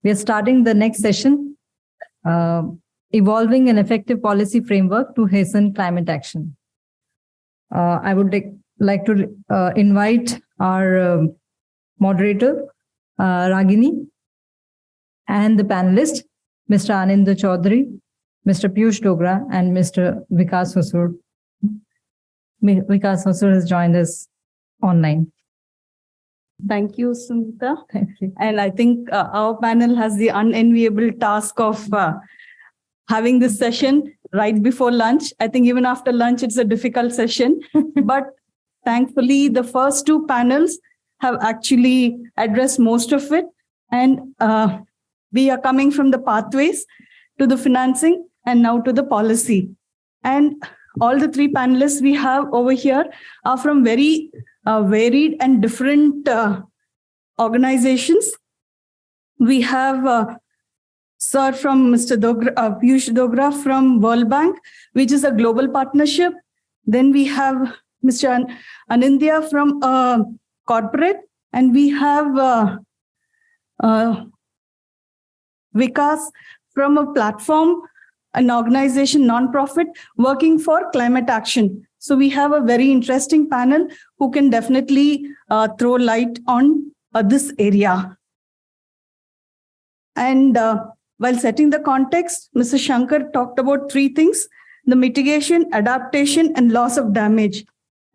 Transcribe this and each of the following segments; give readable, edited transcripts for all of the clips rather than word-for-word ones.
We are starting the next session, Evolving an Effective Policy Framework to Hasten Climate Action. I would like to invite our moderator, Ragini, and the panelists, Mr. Anindya Chaudhary, Mr. Piyush Dogra, and Mr. Vikas Hosur. Vikas Hosur has joined us online. Thank you, Sumita. And I think our panel has the unenviable task of having this session right before lunch. I think even after lunch, it's a difficult session. But thankfully, the first two panels have actually addressed most of it. And we are coming from the pathways to the financing and now to the policy. And all the three panelists we have over here are from very varied and different organizations. We have Sir from Mr. Piyush Dogra from World Bank, which is a global partnership. Then we have Mr. Anindya from corporate, and we have Vikas from a platform, an organization, non-profit, working for climate action. So we have a very interesting panel who can definitely throw light on this area. And while setting the context, Mr. Shankar talked about three things: the mitigation, adaptation, and loss of damage.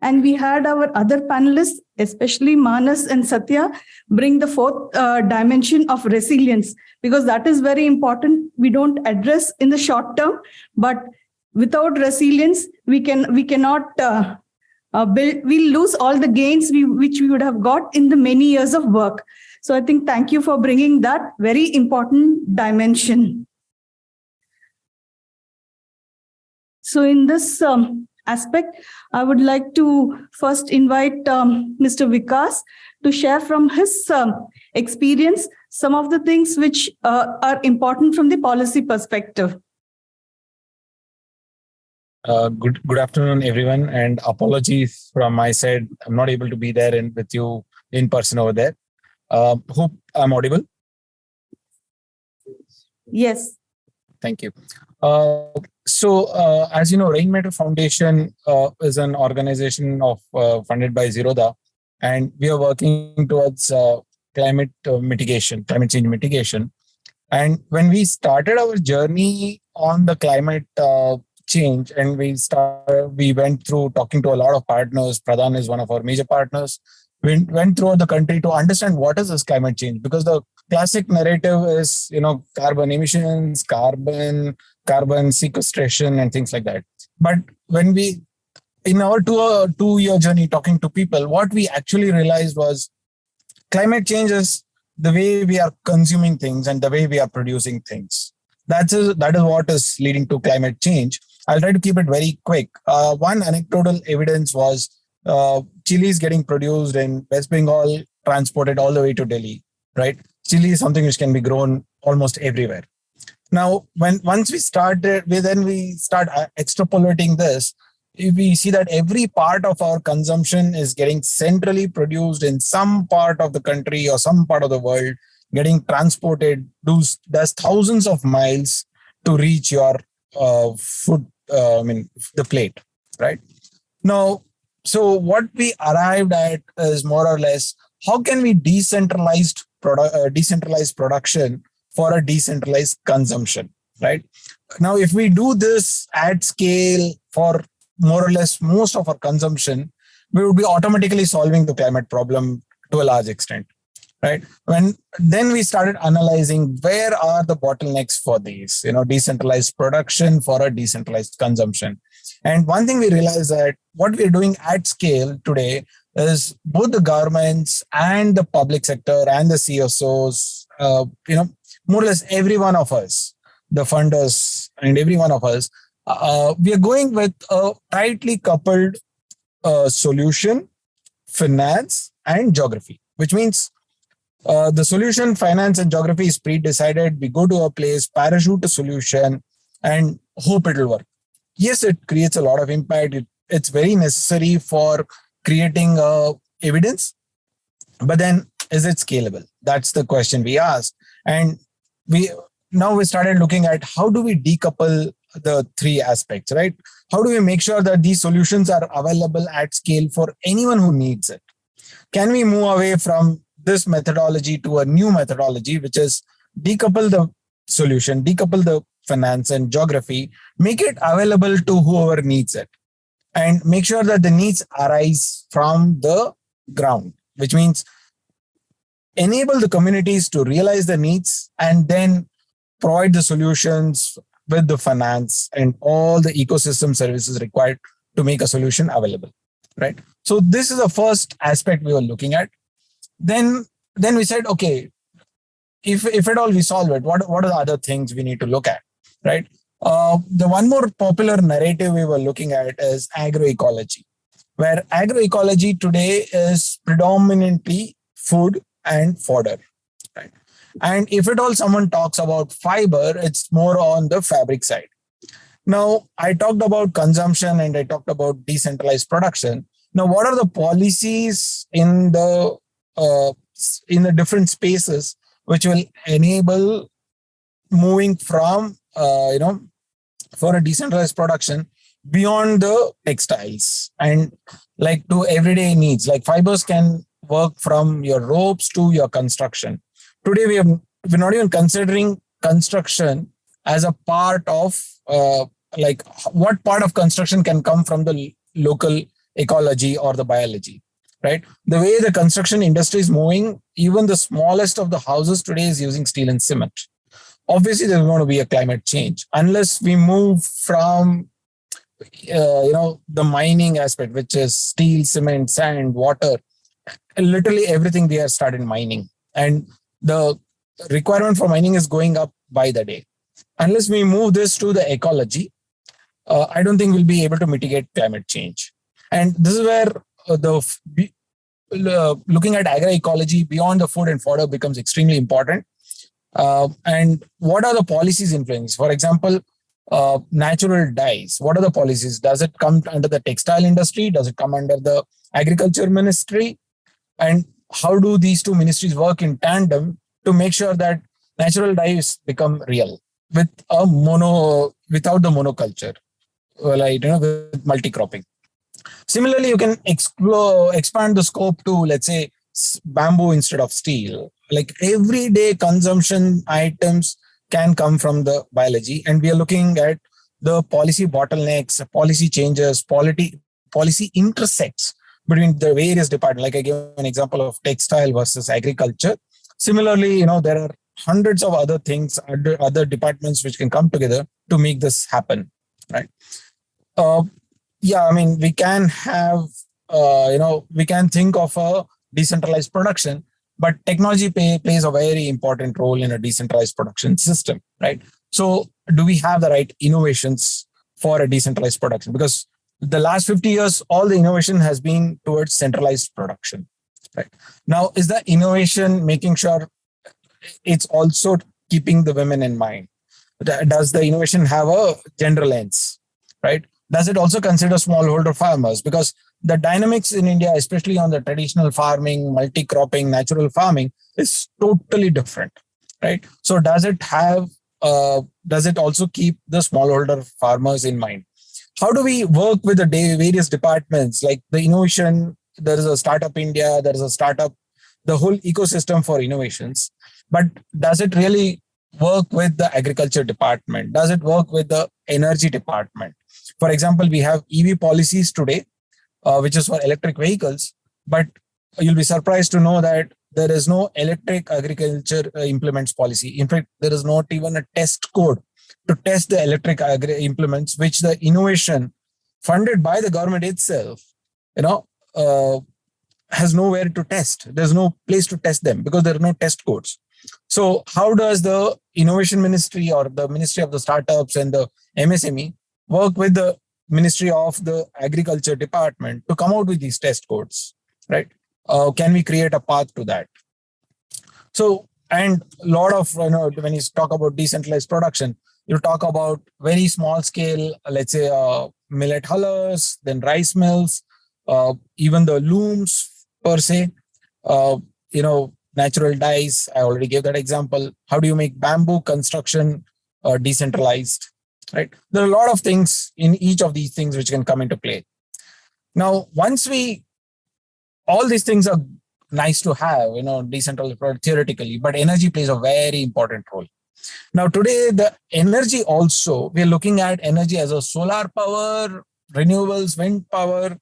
And we had our other panelists, especially Manas and Satya, bring the fourth dimension of resilience, because that is very important. We don't address in the short term, but without resilience, we cannot build. We'll lose all the gains which we would have got in the many years of work. So I think thank you for bringing that very important dimension. So in this aspect, I would like to first invite Mr. Vikas to share from his experience some of the things which are important from the policy perspective. Good afternoon, everyone, and apologies from my side. I'm not able to be there with you in person over there. Hope I'm audible. Yes. Thank you. So, as you know, Rainmaker Foundation is an organization funded by Zerodha, and we are working towards climate change mitigation. And when we started our journey on the climate change, and we went through talking to a lot of partners. Pradhan is one of our major partners. We went through the country to understand what is this climate change, because the classic narrative is, carbon emissions, carbon sequestration, and things like that. But when we, in our 2-year journey talking to people, what we actually realized was climate change is the way we are consuming things and the way we are producing things. That is what is leading to climate change. I'll try to keep it very quick. One anecdotal evidence was chili is getting produced in West Bengal, transported all the way to Delhi, right? Chili is something which can be grown almost everywhere. Now, once we start extrapolating this, we see that every part of our consumption is getting centrally produced in some part of the country or some part of the world, getting transported, does thousands of miles to reach your food, the plate, right? Now, so what we arrived at is more or less, how can we decentralize production for a decentralized consumption, right? Now, if we do this at scale for more or less most of our consumption, we would be automatically solving the climate problem to a large extent, right? Then we started analyzing where are the bottlenecks for these, decentralized production for a decentralized consumption. And one thing we realized that what we're doing at scale today is both the governments and the public sector and the CSOs, more or less every one of us, the funders and every one of us, we are going with a tightly coupled solution, finance, and geography, which means the solution, finance, and geography is pre-decided. We go to a place, parachute a solution, and hope it will work. Yes, it creates a lot of impact. It's very necessary for creating evidence, but then is it scalable? That's the question we asked. And we now we started looking at how do we decouple the three aspects, right? How do we make sure that these solutions are available at scale for anyone who needs it? Can we move away from this methodology to a new methodology, which is decouple the solution, decouple the finance and geography, make it available to whoever needs it, and make sure that the needs arise from the ground, which means enable the communities to realize the needs and then provide the solutions with the finance and all the ecosystem services required to make a solution available, right? So this is the first aspect we were looking at. Then we said, okay, if at all we solve it, what are the other things we need to look at, right? The one more popular narrative we were looking at is agroecology, where agroecology today is predominantly food and fodder, right? And if at all someone talks about fiber, it's more on the fabric side. Now, I talked about consumption and I talked about decentralized production. Now, what are the policies in the different spaces which will enable moving from for a decentralized production beyond the textiles and like to everyday needs? Like fibers can work from your ropes to your construction. Today we're not even considering construction as a part of like what part of construction can come from the local ecology or the biology, right? The way the construction industry is moving, even the smallest of the houses today is using steel and cement. Obviously, there's going to be a climate change unless we move from the mining aspect, which is steel, cement, sand, water. Literally everything they have started mining, and the requirement for mining is going up by the day. Unless we move this to the ecology, I don't think we'll be able to mitigate climate change. And this is where looking at agroecology beyond the food and fodder becomes extremely important. And what are the policies in place? For example, natural dyes. What are the policies? Does it come under the textile industry? Does it come under the agriculture ministry? And how do these two ministries work in tandem to make sure that natural dyes become real without the monoculture, with multi-cropping? Similarly, you can expand the scope to, let's say, bamboo instead of steel. Like everyday consumption items can come from the biology, and we are looking at the policy bottlenecks, policy changes, policy intersects between the various departments. Like I gave an example of textile versus agriculture. Similarly, there are hundreds of other things, other departments which can come together to make this happen, right? We can have, we can think of a decentralized production, but technology plays a very important role in a decentralized production system, right? So do we have the right innovations for a decentralized production? Because the last 50 years, all the innovation has been towards centralized production, right? Now, is the innovation making sure it's also keeping the women in mind? Does the innovation have a gender lens, right? Does it also consider smallholder farmers? Because the dynamics in India, especially on the traditional farming, multi-cropping, natural farming, is totally different, right? So does it also keep the smallholder farmers in mind? How do we work with the various departments? Like the innovation, there is a Startup India, there is a startup, the whole ecosystem for innovations. But does it really work with the agriculture department? Does it work with the energy department? For example, we have EV policies today, which is for electric vehicles, but you'll be surprised to know that there is no electric agriculture implements policy. In fact, there is not even a test code to test the electric implements, which the innovation funded by the government itself, has nowhere to test. There's no place to test them because there are no test codes. So how does the innovation ministry or the ministry of the startups and the MSME work with the Ministry of the Agriculture Department to come out with these test codes, right? Can we create a path to that? So, and a lot of, when you talk about decentralized production, you talk about very small scale, let's say millet hullers, then rice mills, even the looms per se, natural dyes? I already gave that example. How do you make bamboo construction decentralized? Right? There are a lot of things in each of these things which can come into play. Now, all these things are nice to have, decentralized theoretically, but energy plays a very important role. Now, today, the energy also, we're looking at energy as a solar power, renewables, wind power.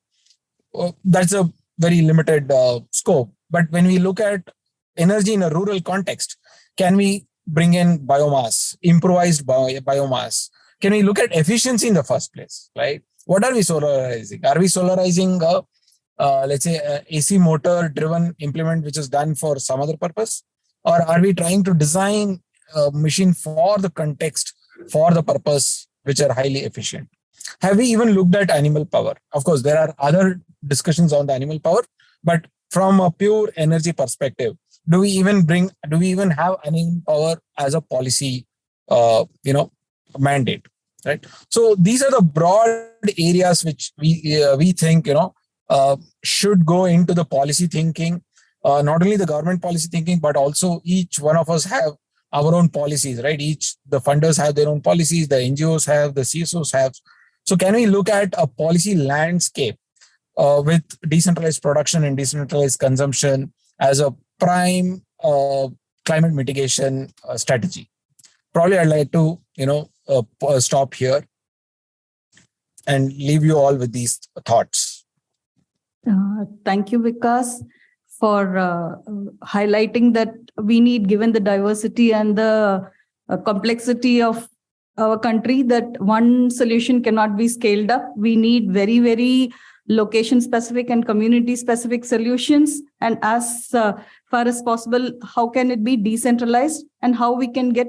That's a very limited scope. But when we look at energy in a rural context, can we bring in biomass, improvised biomass? Can we look at efficiency in the first place, right? What are we solarizing? Are we solarizing let's say, AC motor driven implement, which is done for some other purpose? Or are we trying to design a machine for the context, for the purpose, which are highly efficient? Have we even looked at animal power? Of course, there are other discussions on the animal power, but from a pure energy perspective, do we even have animal power as a policy, mandate, right? So these are the broad areas which we think, should go into the policy thinking, not only the government policy thinking, but also each one of us have our own policies, right? The funders have their own policies, the NGOs have, the CSOs have. So can we look at a policy landscape with decentralized production and decentralized consumption as a prime climate mitigation strategy? Probably I'd like to, stop here and leave you all with these thoughts. Thank you, Vikas, for highlighting that we need, given the diversity and the complexity of our country, that one solution cannot be scaled up. We need very, very location-specific and community-specific solutions. And as far as possible, how can it be decentralized, and how we can get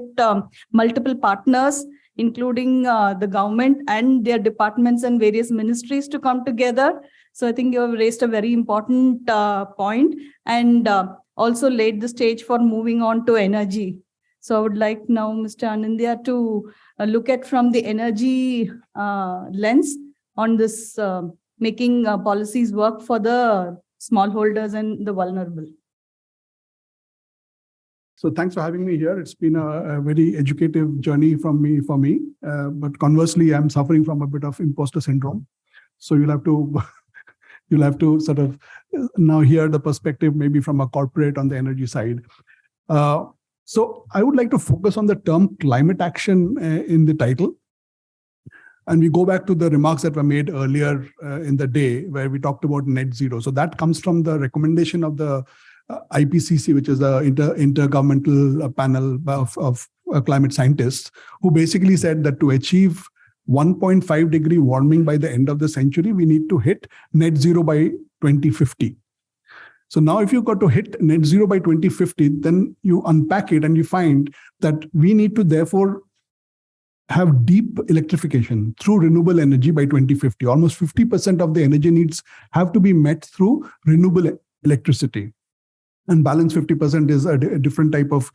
multiple partners, including the government and their departments and various ministries, to come together. So I think you have raised a very important point, and also laid the stage for moving on to energy. So I would like now Mr. Anindya to look at from the energy lens on this, making policies work for the smallholders and the vulnerable. So thanks for having me here. It's been a very educative journey for me. But conversely, I'm suffering from a bit of imposter syndrome. So you'll have to sort of now hear the perspective maybe from a corporate on the energy side. So I would like to focus on the term climate action in the title. And we go back to the remarks that were made earlier in the day, where we talked about net zero. So that comes from the recommendation of the IPCC, which is the intergovernmental panel of climate scientists, who basically said that to achieve 1.5 degree warming by the end of the century, we need to hit net zero by 2050. So now if you got to hit net zero by 2050, then you unpack it and you find that we need to therefore have deep electrification through renewable energy by 2050. Almost 50% of the energy needs have to be met through renewable electricity. And balance 50% is a different type of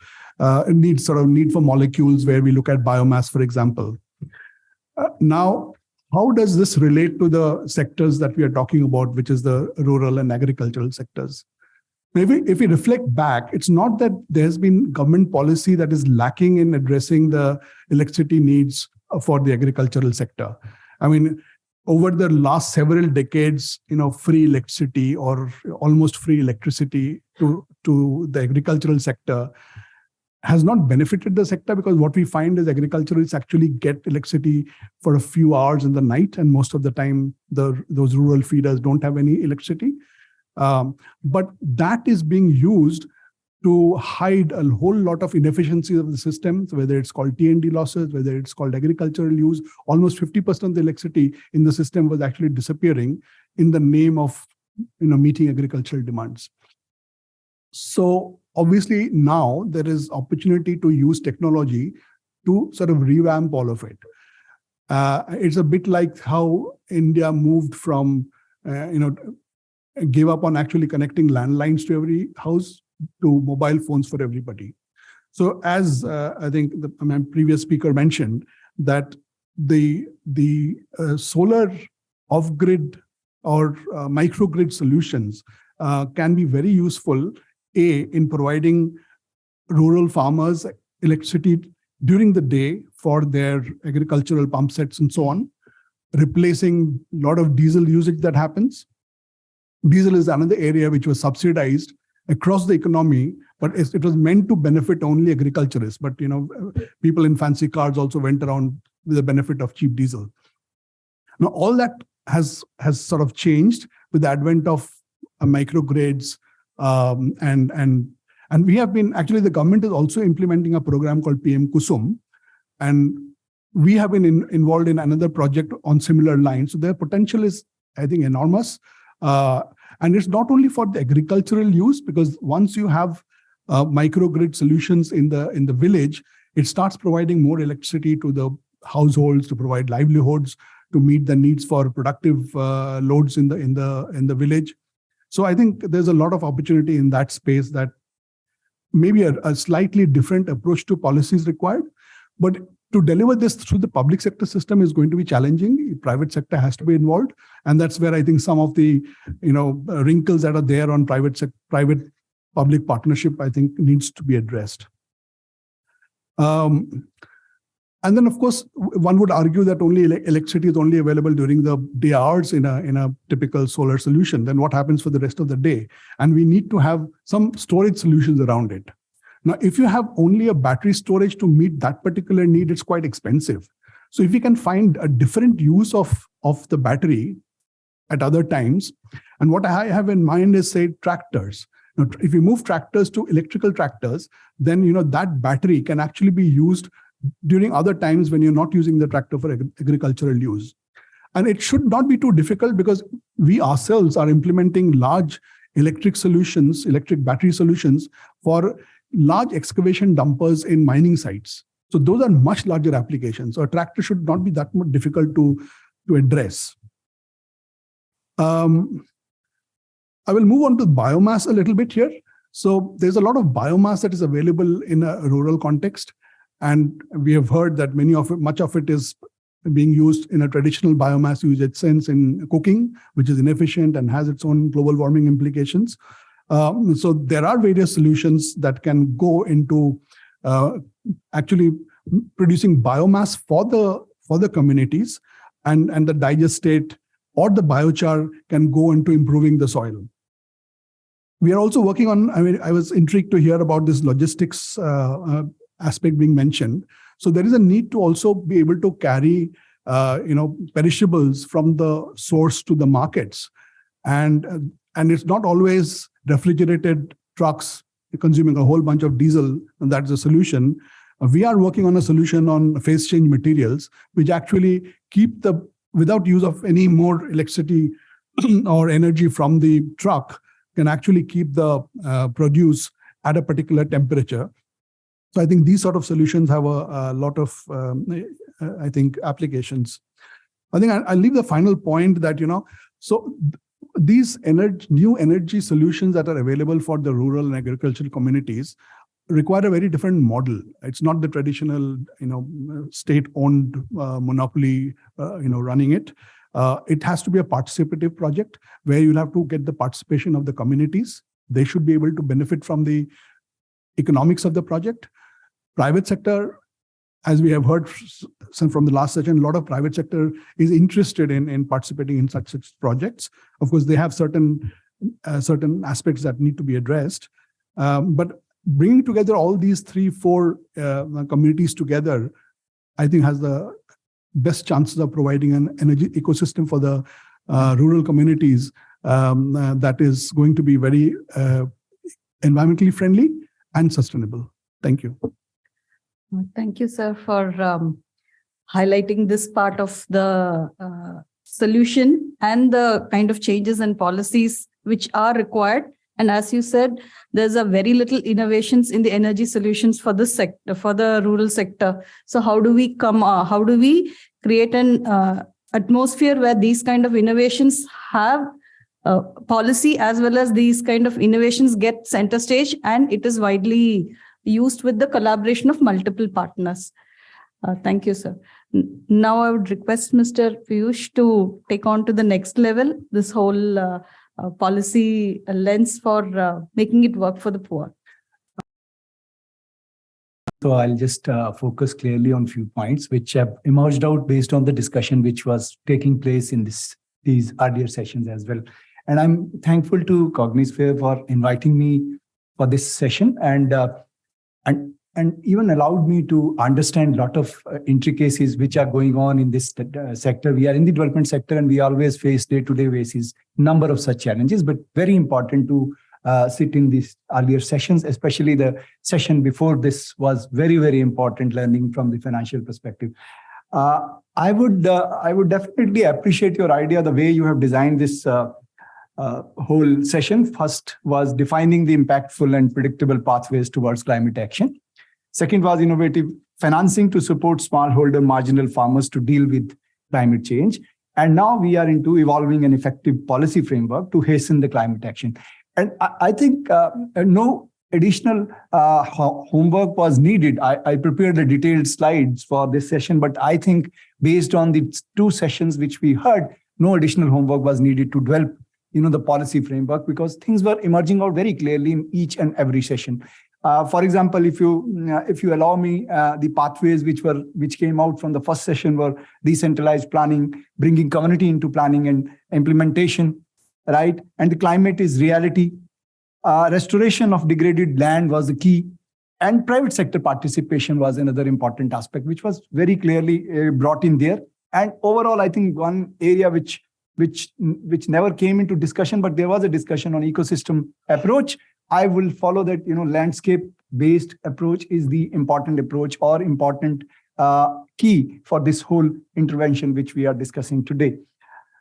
need for molecules, where we look at biomass, for example. Now, how does this relate to the sectors that we are talking about, which is the rural and agricultural sectors? Maybe if we reflect back, it's not that there's been government policy that is lacking in addressing the electricity needs for the agricultural sector. I mean, over the last several decades, free electricity or almost free electricity to the agricultural sector has not benefited the sector, because what we find is agriculturalists actually get electricity for a few hours in the night, and most of the time those rural feeders don't have any electricity. But that is being used to hide a whole lot of inefficiencies of the system, whether it's called T&D losses, whether it's called agricultural use. Almost 50% of the electricity in the system was actually disappearing in the name of meeting agricultural demands. So obviously now there is opportunity to use technology to sort of revamp all of it. It's a bit like how India moved from, gave up on actually connecting landlines to every house to mobile phones for everybody. So as I think my previous speaker mentioned, that the solar off-grid or microgrid solutions can be very useful in providing rural farmers electricity during the day for their agricultural pump sets and so on, replacing a lot of diesel usage that happens. Diesel is another area which was subsidized across the economy, but it was meant to benefit only agriculturists. But people in fancy cars also went around with the benefit of cheap diesel. Now, all that has sort of changed with the advent of microgrids, and we have been, actually the government is also implementing a program called PM Kusum, and we have been involved in another project on similar lines. So their potential is, I think, enormous. And it's not only for the agricultural use, because once you have microgrid solutions in the village, it starts providing more electricity to the households, to provide livelihoods, to meet the needs for productive loads in the village. So I think there's a lot of opportunity in that space, that maybe a slightly different approach to policy is required. But to deliver this through the public sector system is going to be challenging. Private sector has to be involved. And that's where I think some of the wrinkles that are there on private-public partnership, I think, needs to be addressed. And then, of course, one would argue that only electricity is only available during the day hours in a typical solar solution. Then what happens for the rest of the day? And we need to have some storage solutions around it. Now, if you have only a battery storage to meet that particular need, it's quite expensive. So if we can find a different use of the battery at other times, and what I have in mind is, say, tractors. Now, if you move tractors to electrical tractors, then that battery can actually be used during other times when you're not using the tractor for agricultural use. And it should not be too difficult, because we ourselves are implementing large electric battery solutions for large excavation dumpers in mining sites. So those are much larger applications. So a tractor should not be that much difficult to address. I will move on to biomass a little bit here. So there's a lot of biomass that is available in a rural context. And we have heard that much of it is being used in a traditional biomass usage sense in cooking, which is inefficient and has its own global warming implications. So there are various solutions that can go into actually producing biomass for the communities, and the digestate or the biochar can go into improving the soil. We are also working on, I was intrigued to hear about this logistics aspect being mentioned. So there is a need to also be able to carry perishables from the source to the markets. And it's not always refrigerated trucks consuming a whole bunch of diesel, and that's the solution. We are working on a solution on phase change materials, which actually without use of any more electricity or energy from the truck, can actually keep the produce at a particular temperature. So I think these sort of solutions have a lot of, applications. I think I'll leave the final point that, so these new energy solutions that are available for the rural and agricultural communities require a very different model. It's not the traditional, state-owned monopoly, running it. It has to be a participative project where you'll have to get the participation of the communities. They should be able to benefit from the economics of the project. Private sector, as we have heard from the last session, a lot of private sector is interested in participating in such projects. Of course, they have certain aspects that need to be addressed. But bringing together all these 3-4 communities together, I think has the best chances of providing an energy ecosystem for the rural communities that is going to be very environmentally friendly and sustainable. Thank you. Thank you, sir, for highlighting this part of the solution and the kind of changes and policies which are required. And as you said, there's a very little innovations in the energy solutions for this sector, for the rural sector. So how do we create an atmosphere where these kind of innovations have policy, as well as these kind of innovations get center stage, and it is widely used with the collaboration of multiple partners. Thank you, sir. Now I would request Mr. Piyush to take on to the next level, this whole policy lens for making it work for the poor? So I'll just focus clearly on a few points which have emerged out based on the discussion which was taking place in these earlier sessions as well. And I'm thankful to Cognisphere for inviting me for this session and even allowed me to understand a lot of intricacies which are going on in this sector. We are in the development sector and we always face day-to-day basis number of such challenges, but very important to sit in these earlier sessions, especially the session before this was very, very important learning from the financial perspective. I would definitely appreciate your idea, the way you have designed this whole session. First was defining the impactful and predictable pathways towards climate action. Second was innovative financing to support smallholder marginal farmers to deal with climate change. And now we are into evolving an effective policy framework to hasten the climate action. And I think no additional homework was needed. I prepared the detailed slides for this session, but I think based on the two sessions which we heard, no additional homework was needed to develop the policy framework, because things were emerging out very clearly in each and every session. For example, if you allow me, the pathways which came out from the first session were decentralized planning, bringing community into planning and implementation, right? And the climate is reality. Restoration of degraded land was the key, and private sector participation was another important aspect, which was very clearly brought in there. And overall, I think one area which never came into discussion, but there was a discussion on ecosystem approach. I will follow that, landscape-based approach is the important approach or important key for this whole intervention which we are discussing today.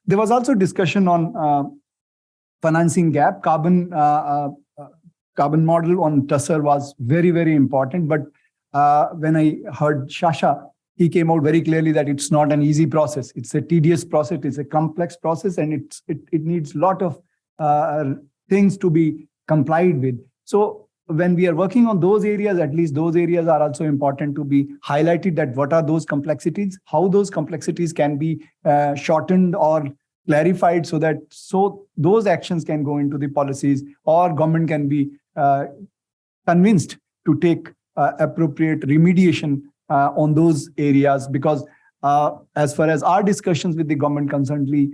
There was also discussion on financing gap. Carbon model on TUSSER was very, very important. But when I heard Shasha, he came out very clearly that it's not an easy process. It's a tedious process. It's a complex process, and it needs a lot of things to be complied with. So when we are working on those areas, at least those areas are also important to be highlighted, that what are those complexities, how those complexities can be shortened or clarified so those actions can go into the policies, or government can be convinced to take appropriate remediation on those areas. Because as far as our discussions with the government currently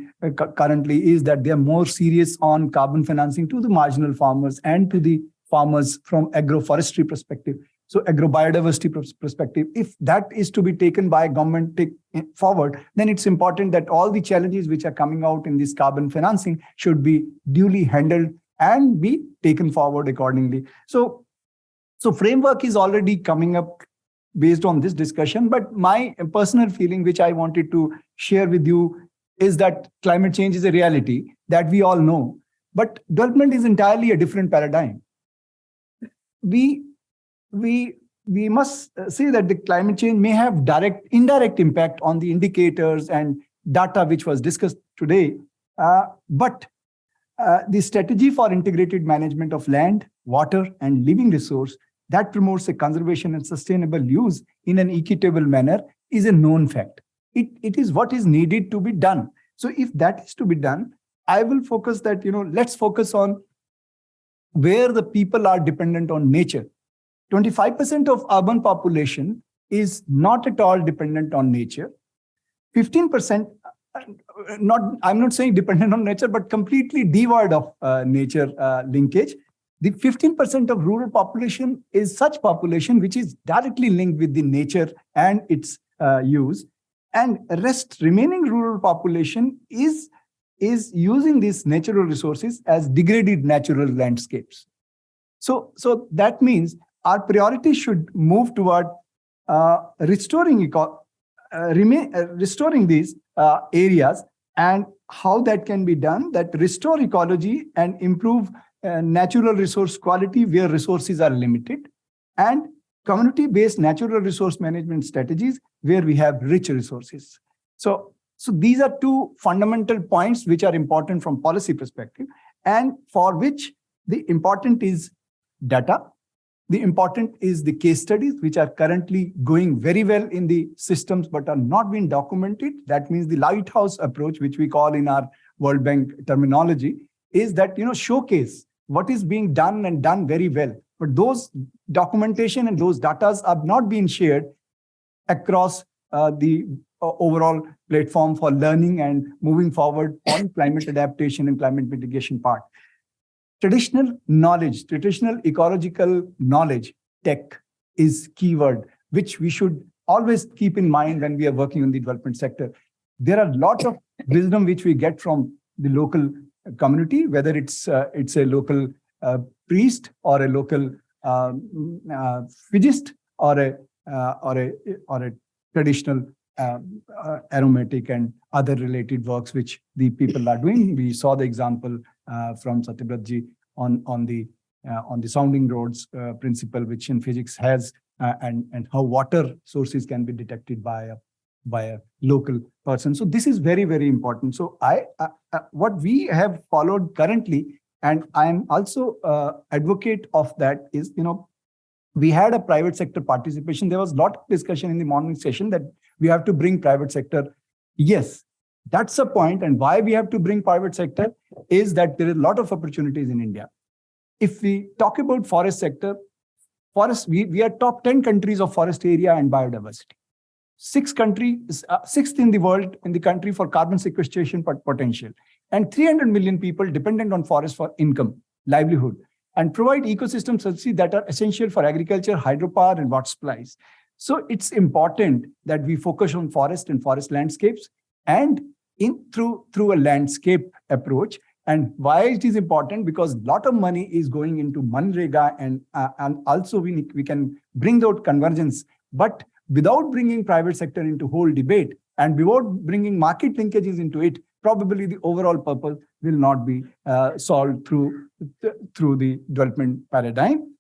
is that they are more serious on carbon financing to the marginal farmers and to the farmers from agroforestry perspective. So agrobiodiversity perspective, if that is to be taken by government forward, then it's important that all the challenges which are coming out in this carbon financing should be duly handled and be taken forward accordingly. So framework is already coming up based on this discussion, but my personal feeling, which I wanted to share with you, is that climate change is a reality that we all know, but development is entirely a different paradigm. We must say that the climate change may have indirect impact on the indicators and data which was discussed today, but the strategy for integrated management of land, water, and living resource that promotes a conservation and sustainable use in an equitable manner is a known fact. It is what is needed to be done. So if that is to be done, I will focus that, let's focus on where the people are dependent on nature. 25% of urban population is not at all dependent on nature. 15%, I'm not saying dependent on nature, but completely devoid of nature linkage. The 15% of rural population is such population which is directly linked with the nature and its use. And remaining rural population is using these natural resources as degraded natural landscapes. So that means our priority should move toward restoring these areas, and how that can be done, that restore ecology and improve natural resource quality where resources are limited, and community-based natural resource management strategies where we have rich resources. So these are two fundamental points which are important from policy perspective, and for which the important is data. The important is the case studies which are currently going very well in the systems but are not being documented. That means the lighthouse approach, which we call in our World Bank terminology, is that, showcase what is being done and done very well. But those documentation and those data are not being shared across the overall platform for learning and moving forward on climate adaptation and climate mitigation part. Traditional knowledge, traditional ecological knowledge, tech is keyword, which we should always keep in mind when we are working in the development sector. There are a lot of wisdom which we get from the local community, whether it's a local priest or a local physicist or a traditional aromatic and other related works which the people are doing. We saw the example from Satyabratji on the sounding roads principle, which in physics has and how water sources can be detected by a local person. So this is very, very important. So what we have followed currently, and I am also advocate of that, is, we had a private sector participation. There was a lot of discussion in the morning session that we have to bring private sector. Yes, that's a point. And why we have to bring private sector is that there is a lot of opportunities in India. If we talk about forest sector, we are top 10 countries of forest area and biodiversity. Sixth in the world in the country for carbon sequestration potential, and 300 million people dependent on forest for income, livelihood, and provide ecosystem services that are essential for agriculture, hydropower, and water supplies. So it's important that we focus on forest and forest landscapes and through a landscape approach. And why it is important? Because a lot of money is going into Manrega, and also we can bring out convergence. But without bringing private sector into whole debate and without bringing market linkages into it, probably the overall purpose will not be solved through the development paradigm.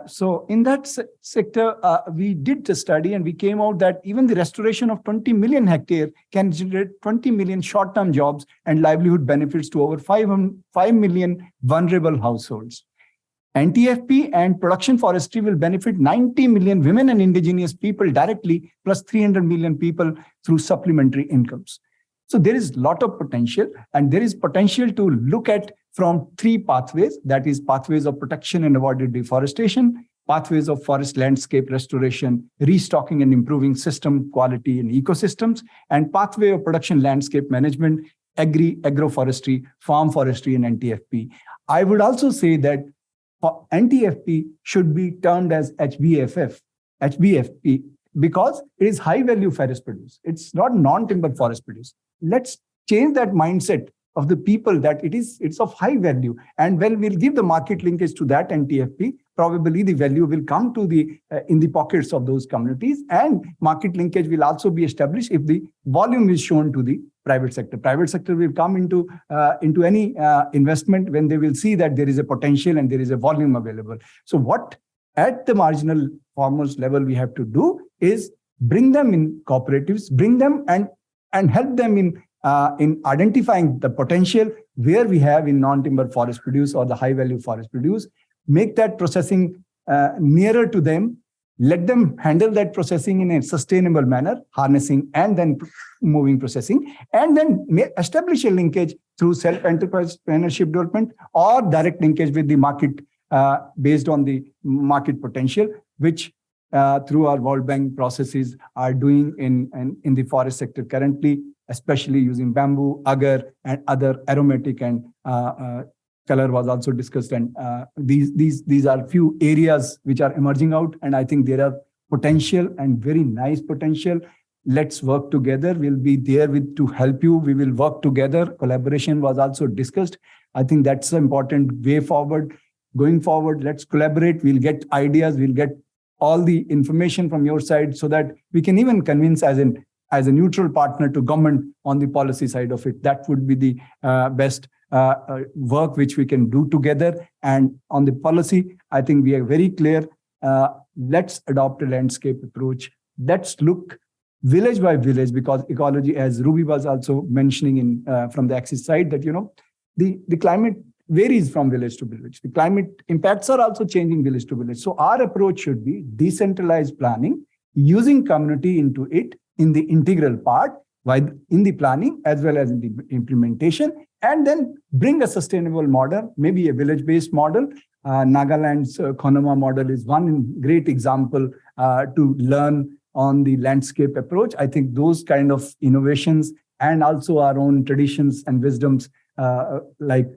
So in that sector, we did the study and we came out that even the restoration of 20 million hectares can generate 20 million short-term jobs and livelihood benefits to over 5 million vulnerable households. NTFP and production forestry will benefit 90 million women and indigenous people directly, plus 300 million people through supplementary incomes. So there is a lot of potential, and there is potential to look at from three pathways, that is pathways of protection and avoided deforestation, pathways of forest landscape restoration, restocking and improving system quality and ecosystems, and pathway of production landscape management, agroforestry, farm forestry, and NTFP. I would also say that NTFP should be termed as HBFP, because it is high value forest produce. It's not non-timber forest produce. Let's change that mindset of the people that it's of high value. And when we'll give the market linkage to that NTFP, probably the value will come to in the pockets of those communities, and market linkage will also be established if the volume is shown to the private sector. Private sector will come into any investment when they will see that there is a potential and there is a volume available. So what at the marginal farmers level we have to do is bring them in cooperatives, bring them and help them in identifying the potential where we have in non-timber forest produce or the high value forest produce, make that processing nearer to them, let them handle that processing in a sustainable manner, harnessing and then moving processing, and then establish a linkage through self-entrepreneurship development or direct linkage with the market based on the market potential, which through our World Bank processes are doing in the forest sector currently, especially using bamboo, agar, and other aromatic and color was also discussed. And these are few areas which are emerging out. And I think there are potential and very nice potential. Let's work together. We'll be there to help you. We will work together. Collaboration was also discussed. I think that's an important way forward. Going forward, let's collaborate. We'll get ideas. We'll get all the information from your side so that we can even convince as a neutral partner to government on the policy side of it. That would be the best work which we can do together. And on the policy, I think we are very clear. Let's adopt a landscape approach. Let's look village by village, because ecology, as Ruby was also mentioning from the Axis side, that the climate varies from village to village. The climate impacts are also changing village to village. So our approach should be decentralized planning, using community into it in the integral part, while in the planning as well as in the implementation, and then bring a sustainable model, maybe a village-based model. Nagaland's Konoma model is one great example to learn on the landscape approach. I think those kind of innovations and also our own traditions and wisdoms, like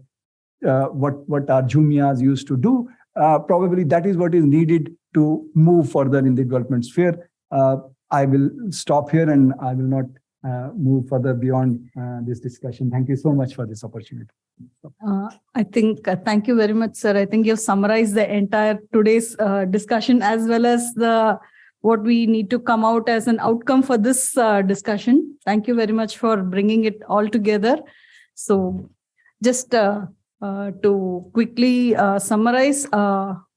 what our Jumias used to do, probably that is what is needed to move further in the development sphere. I will stop here and I will not move further beyond this discussion. Thank you so much for this opportunity. I think, thank you very much, sir. I think you've summarized the entire today's discussion as well as what we need to come out as an outcome for this discussion. Thank you very much for bringing it all together. So just to quickly summarize,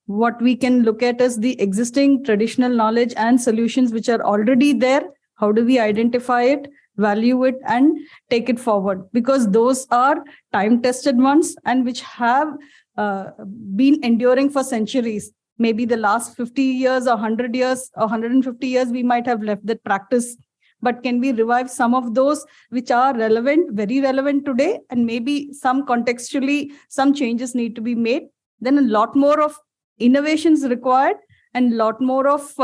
what we can look at is the existing traditional knowledge and solutions which are already there. How do we identify it, value it, and take it forward? Because those are time-tested ones and which have been enduring for centuries. Maybe the last 50 years or 100 years or 150 years, we might have left that practice. But can we revive some of those which are relevant, very relevant today? And maybe some contextually, some changes need to be made. Then a lot more of innovations required and a lot more of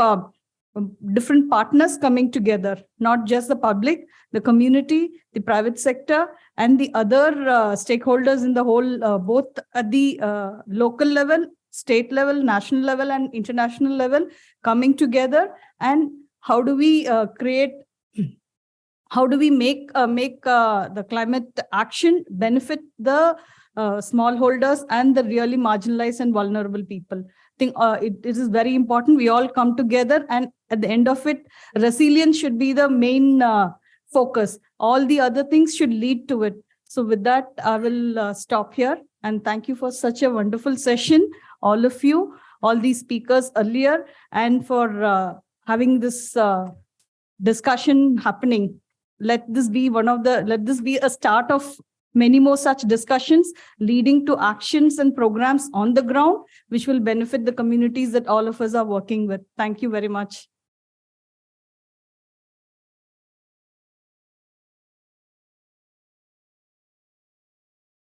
different partners coming together, not just the public, the community, the private sector, and the other stakeholders in the whole, both at the local level, state level, national level, and international level coming together. And how do we make the climate action benefit the smallholders and the really marginalized and vulnerable people? I think it is very important. We all come together, and at the end of it, resilience should be the main focus. All the other things should lead to it. So with that, I will stop here. And thank you for such a wonderful session, all of you, all these speakers earlier, and for having this discussion happening. Let this be a start of many more such discussions leading to actions and programs on the ground, which will benefit the communities that all of us are working with. Thank you very much.